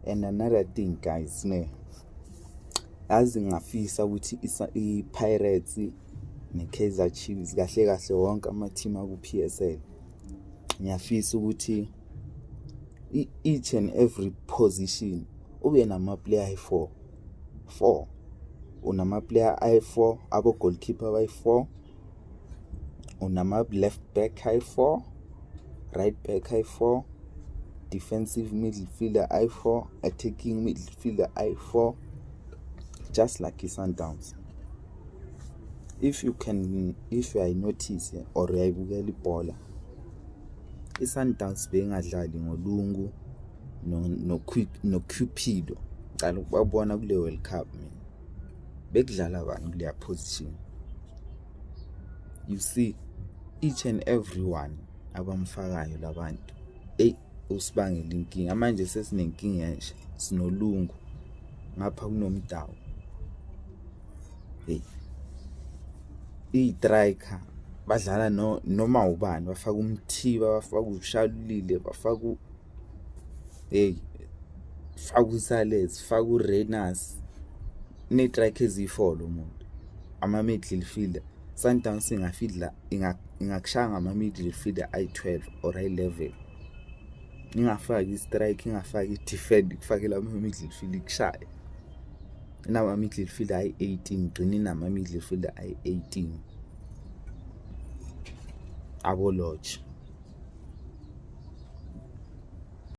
And another thing guys, yazi ngafisa ukuthi i-Pirates ne-Kaizer Chiefs kahle kahle wonke ama-team aku-PSL ngiyafisa ukuthi each and every position ube nama-player ayi-4 unama-player ayi-4 abo-goalkeeper abayi-4 unama-left back ayi-4 right back ayi-4 defensive midfielder ayi-4 attacking midfielder ayi-4 just like i-Sundowns. If you notice or uyayibukela ibhola, i-Sundowns bengadlali ngoLungu no-Cupido ngicala ukubabona kule World Cup mina bekudlala abantu kuleya position. You see each and everyone abamfakayo labantu usibangela inkinga manje sesinenkinga nje sinoLungu ngapha kunomdawu i-striker badlala noma ubani bafaka uMthiba bafaka uShalulile bafaka faka uSales faka uRenas ne-striker ezi4 lo muntu ama-midfielder Sundowns ingakushaya ngama-midfielder ayi-12 or ayi-11 ingafaki i-strike ingafaki i-defend kufakela ama-midfielder ikushaye inama-midfielder ayi-18 gcina inama-midfielder ayi-18 abo Lodge